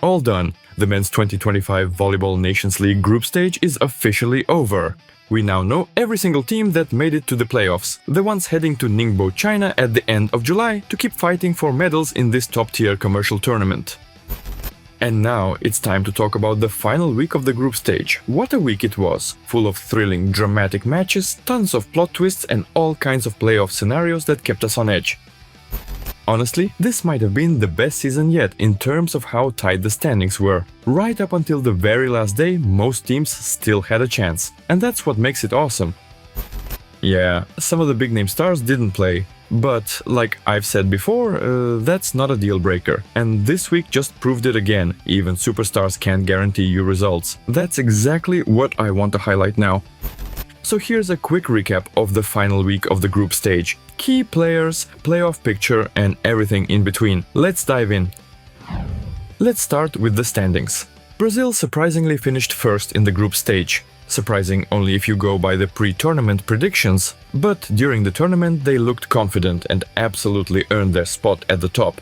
All done. The men's 2025 Volleyball Nations League group stage is officially over. We now know every single team that made it to the playoffs, the ones heading to Ningbo, China at the end of July to keep fighting for medals in this top-tier commercial tournament. And now it's time to talk about the final week of the group stage. What a week it was, full of thrilling, dramatic matches, tons of plot twists and all kinds of playoff scenarios that kept us on edge. Honestly, this might have been the best season yet in terms of how tight the standings were. Right up until the very last day, most teams still had a chance, and that's what makes it awesome. Yeah, some of the big-name stars didn't play, but like I've said before, that's not a deal breaker. And this week just proved it again, even superstars can't guarantee you results. That's exactly what I want to highlight now. So here's a quick recap of the final week of the group stage. Key players, playoff picture and everything in between. Let's dive in. Let's start with the standings. Brazil surprisingly finished first in the group stage. Surprising only if you go by the pre-tournament predictions, but during the tournament they looked confident and absolutely earned their spot at the top.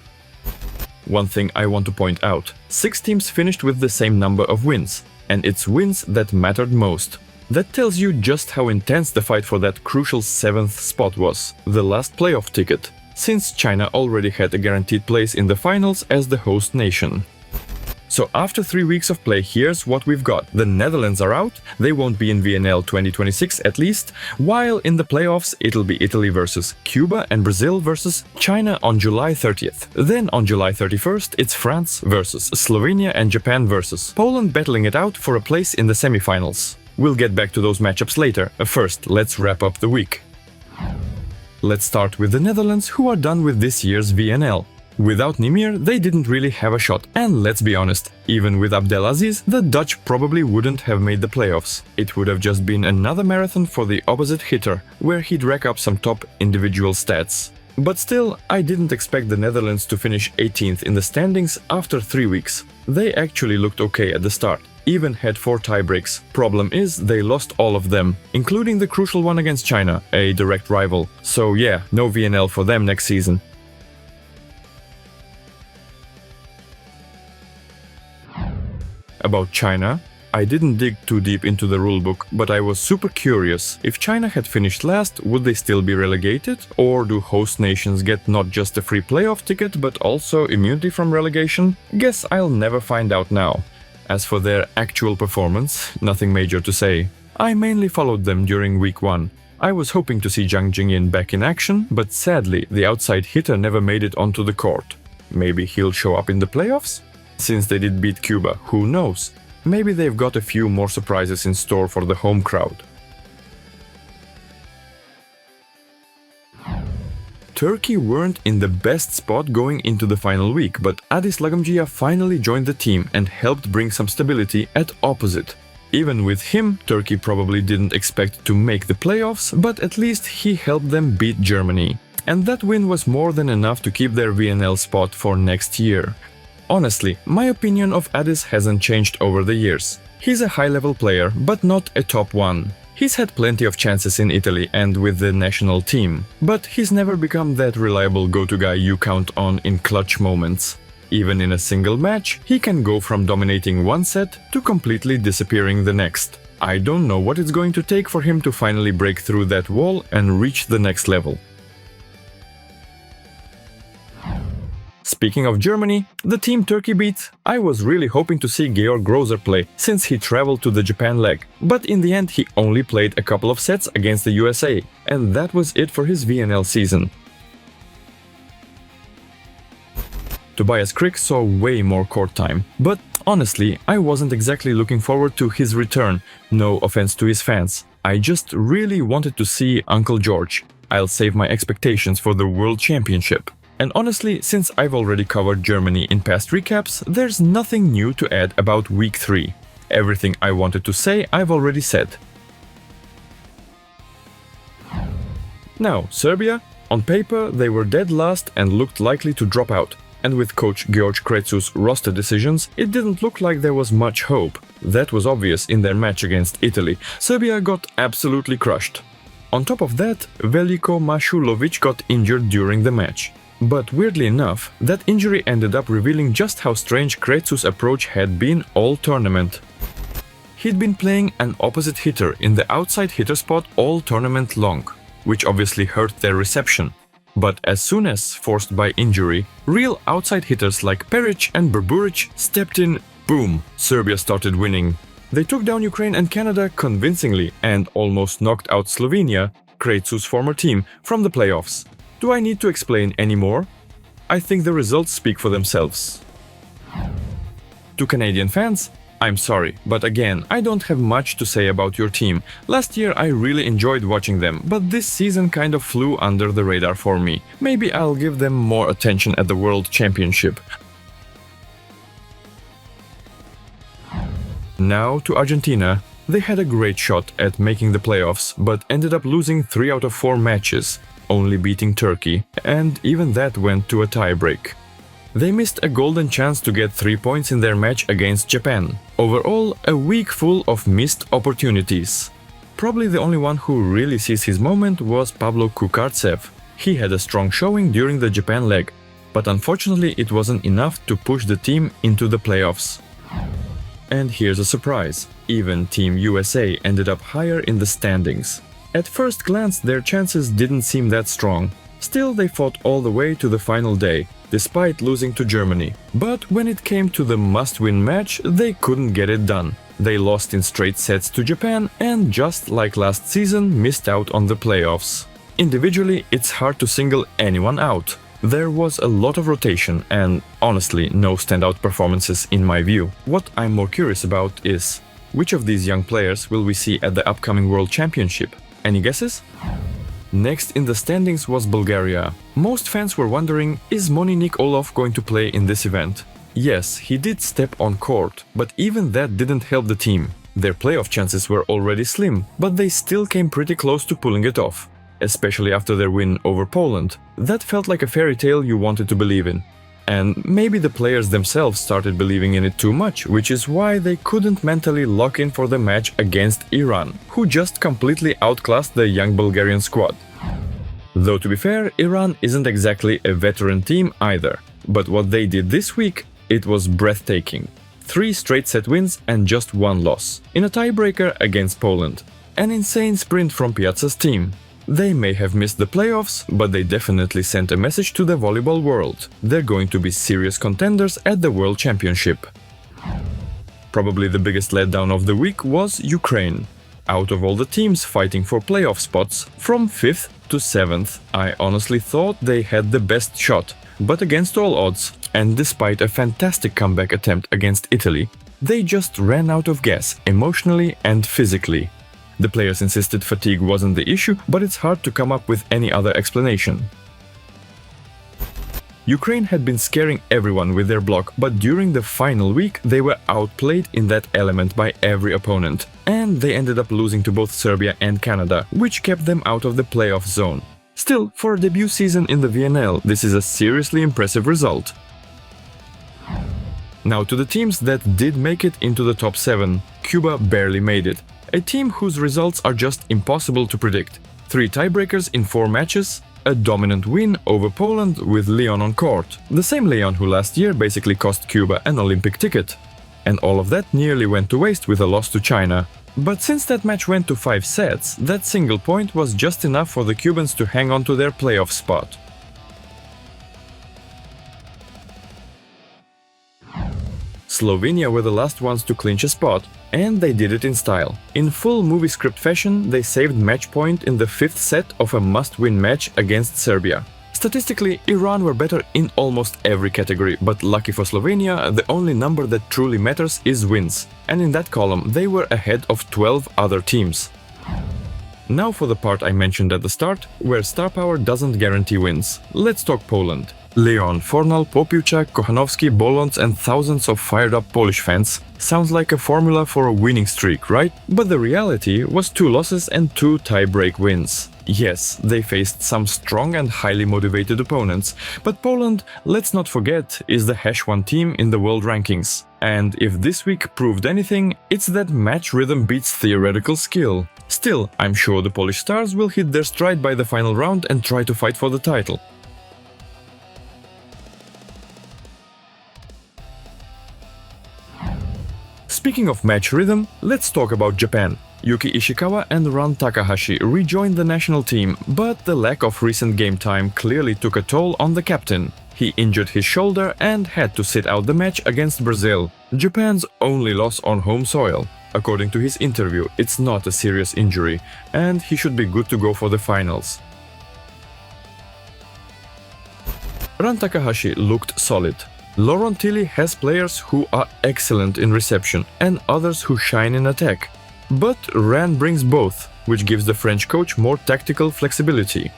One thing I want to point out, 6 teams finished with the same number of wins, and it's wins that mattered most. That tells you just how intense the fight for that crucial 7th spot was, the last playoff ticket, since China already had a guaranteed place in the finals as the host nation. So after 3 weeks of play, here's what we've got. The Netherlands are out, they won't be in VNL 2026 at least, while in the playoffs it'll be Italy versus Cuba and Brazil versus China on July 30th. Then on July 31st it's France versus Slovenia and Japan versus Poland battling it out for a place in the semifinals. We'll get back to those matchups later. First, let's wrap up the week. Let's start with the Netherlands, who are done with this year's VNL. Without Nimir, they didn't really have a shot, and let's be honest, even with Abdelaziz, the Dutch probably wouldn't have made the playoffs. It would have just been another marathon for the opposite hitter, where he'd rack up some top individual stats. But still, I didn't expect the Netherlands to finish 18th in the standings after 3 weeks. They actually looked okay at the start, even had 4 tiebreaks. Problem is, they lost all of them, including the crucial one against China, a direct rival. So yeah, no VNL for them next season. About China, I didn't dig too deep into the rulebook, but I was super curious. If China had finished last, would they still be relegated? Or do host nations get not just a free playoff ticket, but also immunity from relegation? Guess I'll never find out now. As for their actual performance, nothing major to say. I mainly followed them during week 1. I was hoping to see Zhang Jingyin back in action, but sadly, the outside hitter never made it onto the court. Maybe he'll show up in the playoffs? Since they did beat Cuba, who knows? Maybe they've got a few more surprises in store for the home crowd. Turkey weren't in the best spot going into the final week, but Adis Lagamgia finally joined the team and helped bring some stability at opposite. Even with him, Turkey probably didn't expect to make the playoffs, but at least he helped them beat Germany. And that win was more than enough to keep their VNL spot for next year. Honestly, my opinion of Adis hasn't changed over the years. He's a high-level player, but not a top one. He's had plenty of chances in Italy and with the national team, but he's never become that reliable go-to guy you count on in clutch moments. Even in a single match, he can go from dominating one set to completely disappearing the next. I don't know what it's going to take for him to finally break through that wall and reach the next level. Speaking of Germany, the team Turkey beat, I was really hoping to see Georg Grozer play, since he traveled to the Japan leg. But in the end he only played a couple of sets against the USA, and that was it for his VNL season. Tobias Krick saw way more court time, but honestly, I wasn't exactly looking forward to his return, no offense to his fans. I just really wanted to see Uncle George. I'll save my expectations for the World Championship. And honestly, since I've already covered Germany in past recaps, there's nothing new to add about week 3. Everything I wanted to say I've already said. Now, Serbia? On paper, they were dead last and looked likely to drop out. And with coach George Kretsu's roster decisions, it didn't look like there was much hope. That was obvious in their match against Italy. Serbia got absolutely crushed. On top of that, Veliko Mashulovic got injured during the match. But weirdly enough, that injury ended up revealing just how strange Crețu's approach had been all tournament. He'd been playing an opposite hitter in the outside hitter spot all tournament long, which obviously hurt their reception. But as soon as, forced by injury, real outside hitters like Peric and Burburic stepped in, boom, Serbia started winning. They took down Ukraine and Canada convincingly and almost knocked out Slovenia, Crețu's former team, from the playoffs. Do I need to explain any more? I think the results speak for themselves. To Canadian fans, I'm sorry, but again, I don't have much to say about your team. Last year I really enjoyed watching them, but this season kind of flew under the radar for me. Maybe I'll give them more attention at the World Championship. Now to Argentina. They had a great shot at making the playoffs, but ended up losing 3 out of 4 matches, only beating Turkey, and even that went to a tiebreak. They missed a golden chance to get 3 points in their match against Japan. Overall, a week full of missed opportunities. Probably the only one who really sees his moment was Pavlo Kukartsev. He had a strong showing during the Japan leg, but unfortunately it wasn't enough to push the team into the playoffs. And here's a surprise. Even Team USA ended up higher in the standings. At first glance, their chances didn't seem that strong. Still, they fought all the way to the final day, despite losing to Germany. But when it came to the must-win match, they couldn't get it done. They lost in straight sets to Japan and, just like last season, missed out on the playoffs. Individually, it's hard to single anyone out. There was a lot of rotation and, honestly, no standout performances in my view. What I'm more curious about is, which of these young players will we see at the upcoming World Championship? Any guesses? Next in the standings was Bulgaria. Most fans were wondering, is Moni Nikolov going to play in this event? Yes, he did step on court, but even that didn't help the team. Their playoff chances were already slim, but they still came pretty close to pulling it off. Especially after their win over Poland. That felt like a fairy tale you wanted to believe in. And maybe the players themselves started believing in it too much, which is why they couldn't mentally lock in for the match against Iran, who just completely outclassed the young Bulgarian squad. Though to be fair, Iran isn't exactly a veteran team either. But what they did this week, it was breathtaking. 3 straight set wins and just 1 loss, in a tiebreaker against Poland. An insane sprint from Piazza's team. They may have missed the playoffs, but they definitely sent a message to the volleyball world. They're going to be serious contenders at the World Championship. Probably the biggest letdown of the week was Ukraine. Out of all the teams fighting for playoff spots, from 5th to 7th, I honestly thought they had the best shot. But against all odds, and despite a fantastic comeback attempt against Italy, they just ran out of gas emotionally and physically. The players insisted fatigue wasn't the issue, but it's hard to come up with any other explanation. Ukraine had been scaring everyone with their block, but during the final week they were outplayed in that element by every opponent, and they ended up losing to both Serbia and Canada, which kept them out of the playoff zone. Still, for a debut season in the VNL, this is a seriously impressive result. Now to the teams that did make it into the top 7. Cuba barely made it. A team whose results are just impossible to predict. 3 tiebreakers in 4 matches, a dominant win over Poland with Leon on court. The same Leon who last year basically cost Cuba an Olympic ticket. And all of that nearly went to waste with a loss to China. But since that match went to 5 sets, that single point was just enough for the Cubans to hang on to their playoff spot. Slovenia were the last ones to clinch a spot, and they did it in style. In full movie script fashion, they saved match point in the 5th set of a must-win match against Serbia. Statistically, Iran were better in almost every category, but lucky for Slovenia, the only number that truly matters is wins. And in that column, they were ahead of 12 other teams. Now for the part I mentioned at the start, where star power doesn't guarantee wins. Let's talk Poland. Leon, Fornal, Popiłczak, Kochanowski, Bolons and thousands of fired-up Polish fans sounds like a formula for a winning streak, right? But the reality was 2 losses and 2 tie-break wins. Yes, they faced some strong and highly motivated opponents, but Poland, let's not forget, is the #1 team in the world rankings. And if this week proved anything, it's that match rhythm beats theoretical skill. Still, I'm sure the Polish stars will hit their stride by the final round and try to fight for the title. Speaking of match rhythm, let's talk about Japan. Yuki Ishikawa and Ran Takahashi rejoined the national team, but the lack of recent game time clearly took a toll on the captain. He injured his shoulder and had to sit out the match against Brazil, Japan's only loss on home soil. According to his interview, it's not a serious injury, and he should be good to go for the finals. Ran Takahashi looked solid. Laurent Tilly has players who are excellent in reception and others who shine in attack. But Ran brings both, which gives the French coach more tactical flexibility.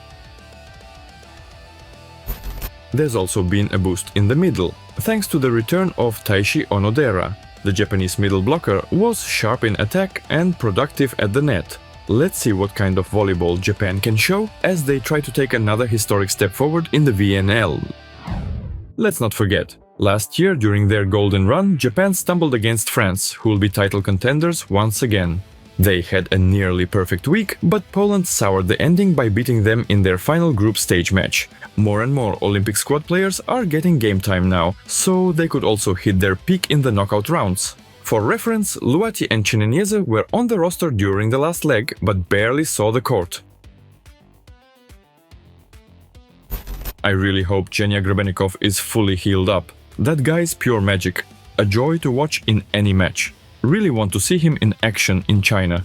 There's also been a boost in the middle, thanks to the return of Taishi Onodera. The Japanese middle blocker was sharp in attack and productive at the net. Let's see what kind of volleyball Japan can show as they try to take another historic step forward in the VNL. Let's not forget, last year during their golden run, Japan stumbled against France, who will be title contenders once again. They had a nearly perfect week, but Poland soured the ending by beating them in their final group stage match. More and more Olympic squad players are getting game time now, so they could also hit their peak in the knockout rounds. For reference, Luati and Chinenieze were on the roster during the last leg, but barely saw the court. I really hope Zhenya Grebennikov is fully healed up. That guy is pure magic, a joy to watch in any match. Really want to see him in action in China.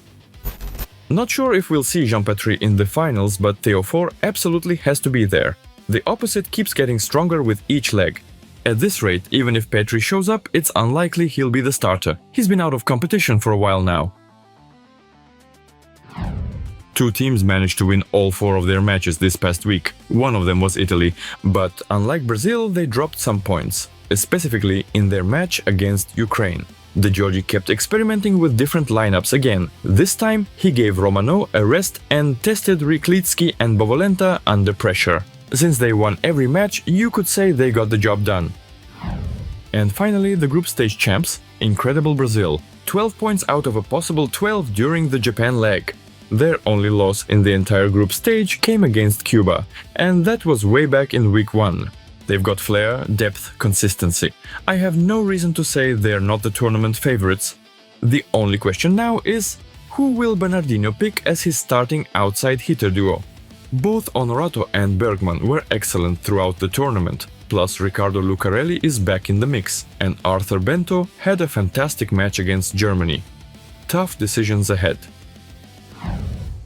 Not sure if we'll see Jean Patry in the finals, but Théophore absolutely has to be there. The opposite keeps getting stronger with each leg. At this rate, even if Petri shows up, it's unlikely he'll be the starter. He's been out of competition for a while now. Two teams managed to win all 4 of their matches this past week. One of them was Italy, but unlike Brazil, they dropped some points, specifically in their match against Ukraine. The Georgi kept experimenting with different lineups again. This time, he gave Romano a rest and tested Ryklitsky and Bovolenta under pressure. Since they won every match, you could say they got the job done. And finally, the group stage champs, incredible Brazil. 12 points out of a possible 12 during the Japan leg. Their only loss in the entire group stage came against Cuba, and that was way back in week 1. They've got flair, depth, consistency. I have no reason to say they're not the tournament favorites. The only question now is, who will Bernardino pick as his starting outside hitter duo? Both Onorato and Bergman were excellent throughout the tournament, plus Riccardo Lucarelli is back in the mix, and Arthur Bento had a fantastic match against Germany. Tough decisions ahead.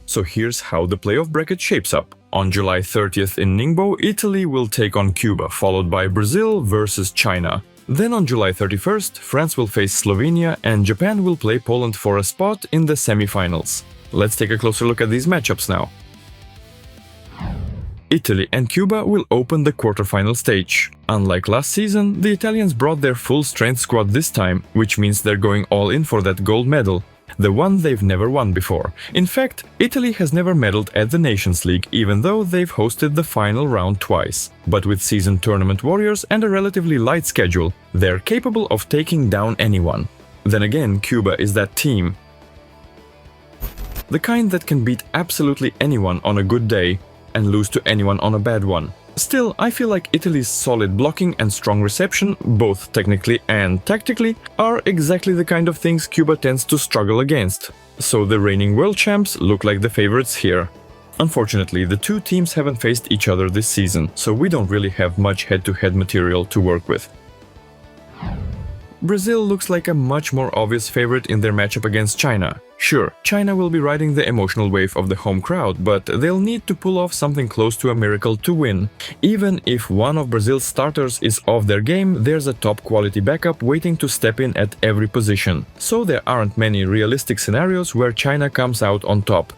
So here's how the playoff bracket shapes up. On July 30th in Ningbo, Italy will take on Cuba, followed by Brazil versus China. Then on July 31st, France will face Slovenia and Japan will play Poland for a spot in the semi-finals. Let's take a closer look at these matchups now. Italy and Cuba will open the quarterfinal stage. Unlike last season, the Italians brought their full-strength squad this time, which means they're going all in for that gold medal. The one they've never won before. In fact, Italy has never medaled at the Nations League, even though they've hosted the final round twice. But with seasoned tournament warriors and a relatively light schedule, they're capable of taking down anyone. Then again, Cuba is that team. The kind that can beat absolutely anyone on a good day and lose to anyone on a bad one. Still, I feel like Italy's solid blocking and strong reception, both technically and tactically, are exactly the kind of things Cuba tends to struggle against. So the reigning world champs look like the favorites here. Unfortunately, the two teams haven't faced each other this season, so we don't really have much head-to-head material to work with. Brazil looks like a much more obvious favorite in their matchup against China. Sure, China will be riding the emotional wave of the home crowd, but they'll need to pull off something close to a miracle to win. Even if one of Brazil's starters is off their game, there's a top-quality backup waiting to step in at every position. So there aren't many realistic scenarios where China comes out on top.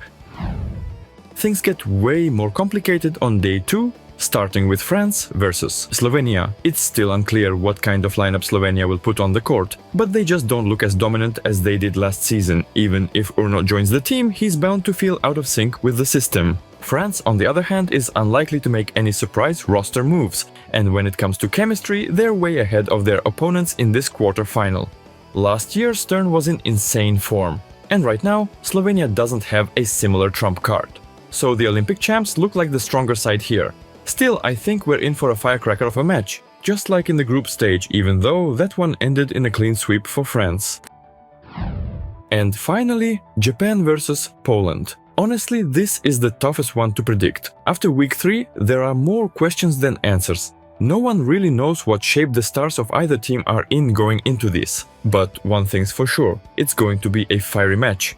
Things get way more complicated on day 2, starting with France versus Slovenia. It's still unclear what kind of lineup Slovenia will put on the court, but they just don't look as dominant as they did last season. Even if Urno joins the team, he's bound to feel out of sync with the system. France, on the other hand, is unlikely to make any surprise roster moves, and when it comes to chemistry, they're way ahead of their opponents in this quarter-final. Last year, Stern was in insane form, and right now, Slovenia doesn't have a similar trump card. So the Olympic champs look like the stronger side here. Still, I think we're in for a firecracker of a match, just like in the group stage, even though that one ended in a clean sweep for France. And finally, Japan versus Poland. Honestly, this is the toughest one to predict. After week 3, there are more questions than answers. No one really knows what shape the stars of either team are in going into this. But one thing's for sure, it's going to be a fiery match.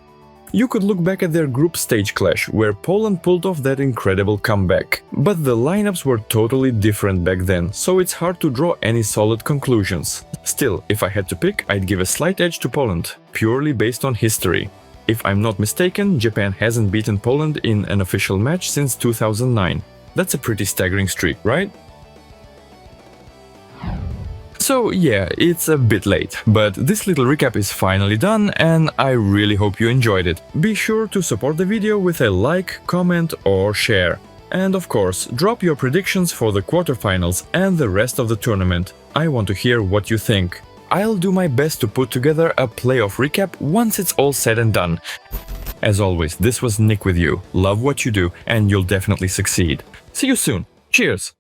You could look back at their group stage clash, where Poland pulled off that incredible comeback. But the lineups were totally different back then, so it's hard to draw any solid conclusions. Still, if I had to pick, I'd give a slight edge to Poland, purely based on history. If I'm not mistaken, Japan hasn't beaten Poland in an official match since 2009. That's a pretty staggering streak, right? So yeah, it's a bit late, but this little recap is finally done and I really hope you enjoyed it. Be sure to support the video with a like, comment or share. And of course, drop your predictions for the quarterfinals and the rest of the tournament. I want to hear what you think. I'll do my best to put together a playoff recap once it's all said and done. As always, this was Nick with you. Love what you do and you'll definitely succeed. See you soon. Cheers!